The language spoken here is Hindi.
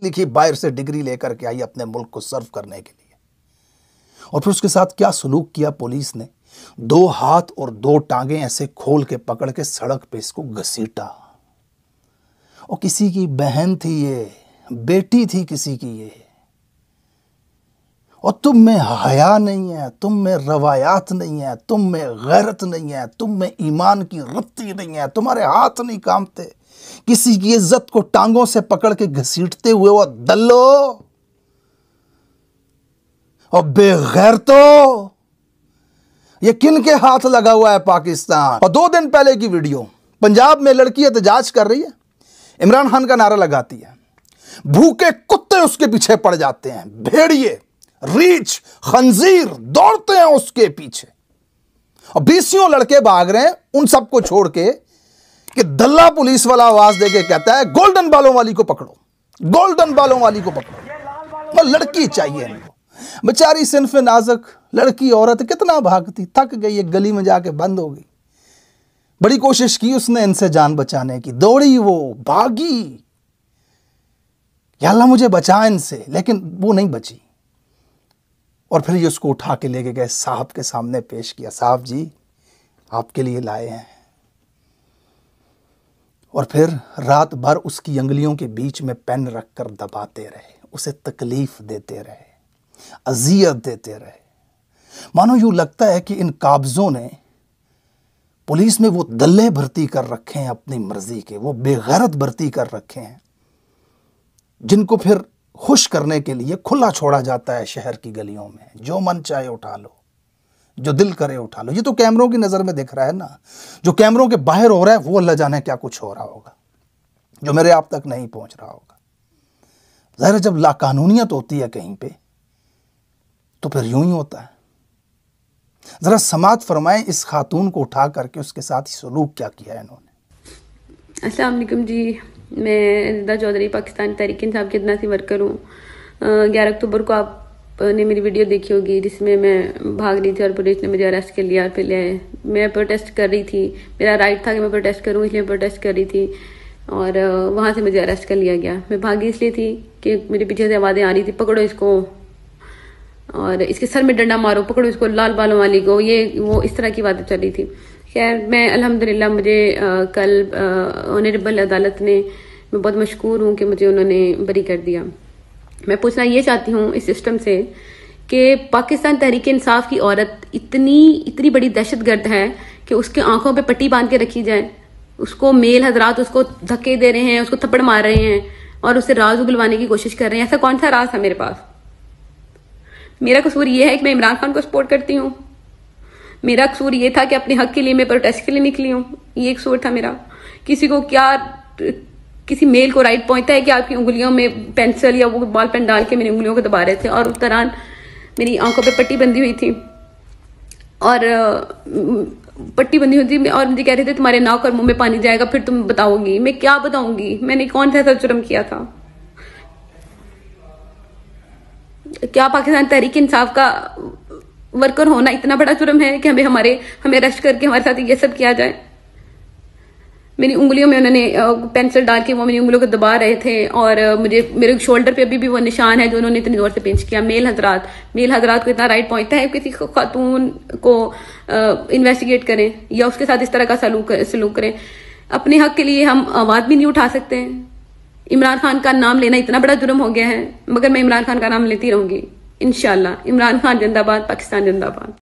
लिखी बाहर से डिग्री लेकर के आई अपने मुल्क को सर्व करने के लिए। और फिर उसके साथ क्या सलूक किया पुलिस ने, 2 हाथ और 2 टांगे ऐसे खोल के पकड़ के सड़क पे इसको घसीटा। और किसी की बहन थी ये, बेटी थी किसी की ये। और तुम में हया नहीं है, तुम में रवायात नहीं है, तुम में गैरत नहीं है, तुम में ईमान की रत्ती नहीं है, तुम्हारे हाथ नहीं कांपते किसी की इज्जत को टांगों से पकड़ के घसीटते हुए। वो दल्लो और बेगैरतो, ये किन के हाथ लगा हुआ है पाकिस्तान। और 2 दिन पहले की वीडियो, पंजाब में लड़की एहतजाज कर रही है, इमरान खान का नारा लगाती है, भूखे कुत्ते उसके पीछे पड़ जाते हैं, भेड़िए, रीछ, खंजीर दौड़ते हैं उसके पीछे। और 20 लड़के भाग रहे हैं उन सबको छोड़ के कि दल्ला पुलिस वाला आवाज देके कहता है गोल्डन बालों वाली को पकड़ो, गोल्डन बालों वाली को पकड़ो। और लड़की चाहिए इनको, बेचारी सिन्फ नाजुक लड़की औरत कितना भागती, थक गई, एक गली में जाके बंद हो गई। बड़ी कोशिश की उसने इनसे जान बचाने की, दौड़ी, वो भागी, या अल्लाह मुझे बचा इनसे, लेकिन वो नहीं बची। और फिर ये उसको उठा के लेके गए, साहब के सामने पेश किया, साहब जी आपके लिए लाए हैं। और फिर रात भर उसकी अंगुलियों के बीच में पेन रखकर दबाते रहे, उसे तकलीफ देते रहे, अजियत देते रहे। मानो यूं लगता है कि इन काब्जों ने पुलिस में वो दल्ले भर्ती कर रखे हैं अपनी मर्जी के, वो बेगैरत भर्ती कर रखे हैं जिनको फिर खुश करने के लिए खुला छोड़ा जाता है शहर की गलियों में। जो मन चाहे उठा लो, जो दिल करे उठा लो। ये तो कैमरों की नज़र में दिख रहा है ना, जो कैमरों के बाहर हो रहा है वो अल्लाह जाने क्या कुछ हो रहा होगा, जो मेरे आप तक नहीं पहुंच रहा होगा। ज़ाहिर जब लाकानूनियत होती है कहीं पे तो फिर यूं ही होता है। ज़रा समात फरमाएं इस खातून को उठा करके उसके साथ सलूक क्या किया है इन्होंने। अस्सलाम वालेकुम जी, मैं रिदा चौधरी पाकिस्तान तहरीक इंसाफ की अदना सी वर्कर हूँ। 11 अक्टूबर को आपने मेरी वीडियो देखी होगी जिसमें मैं भाग रही थी और पुलिस ने मुझे अरेस्ट कर लिया। फिर मैं प्रोटेस्ट कर रही थी, मेरा राइट था कि मैं प्रोटेस्ट करूँ, इसलिए प्रोटेस्ट कर रही थी। और वहाँ से मुझे अरेस्ट कर लिया गया। मैं भागी इसलिए थी कि मेरे पीछे से आवाज़ें आ रही थी, पकड़ो इसको और इसके सर में डंडा मारो, पकड़ो इसको, लाल बालों वाली को, ये वो इस तरह की बातें चल रही थी। खैर मैं अल्हम्दुलिल्लाह मुझे कल ऑनरेबल अदालत ने, मैं बहुत मशकूर हूँ कि मुझे उन्होंने बरी कर दिया। मैं पूछना ये चाहती हूँ इस सिस्टम से कि पाकिस्तान तहरीक इंसाफ की औरत इतनी बड़ी दहशतगर्द है कि उसके आंखों पे पट्टी बांध के रखी जाए, उसको मेल हजरात उसको धक्के दे रहे हैं, उसको थप्पड़ मार रहे हैं और उससे राज उगलवाने की कोशिश कर रहे हैं। ऐसा कौन सा राज था मेरे पास? मेरा कसूर ये है कि मैं इमरान खान को सपोर्ट करती हूँ। मेरा कसूर ये था कि अपने हक के लिए मैं प्रोटेस्ट के लिए निकली हूँ, ये कसूर था मेरा। किसी को क्या, किसी मेल को राइट पहुंचता है कि आपकी उंगलियों में पेंसिल या वो बॉल पेन डाल के मेरी उंगलियों को दबा रहे थे और उस दौरान मेरी आंखों पे पट्टी बंधी हुई थी और पट्टी बंधी हुई थी और मुझे कह रहे थे तुम्हारे नाक और मुंह में पानी जाएगा फिर तुम बताओगी। मैं क्या बताऊंगी? मैंने कौन सा ऐसा जुर्म किया था? क्या पाकिस्तान तहरीक इंसाफ का वर्कर होना इतना बड़ा जुर्म है कि हमें अरेस्ट करके हमारे साथ ये सब किया जाए? मेरी उंगलियों में उन्होंने पेंसिल डाल के वो मेरी उंगलियों को दबा रहे थे और मेरे शोल्डर पे अभी भी वो निशान है जो उन्होंने इतनी जोर से पेंच किया। मेल हजरात को इतना राइट पहुंचता है किसी खातून को इन्वेस्टिगेट करें या उसके साथ इस तरह का सलूक करें? अपने हक के लिए हम आवाज भी नहीं उठा सकते हैं। इमरान खान का नाम लेना इतना बड़ा जुर्म हो गया है, मगर मैं इमरान खान का नाम लेती रहूंगी इंशाल्लाह। इमरान खान जिंदाबाद, पाकिस्तान जिंदाबाद।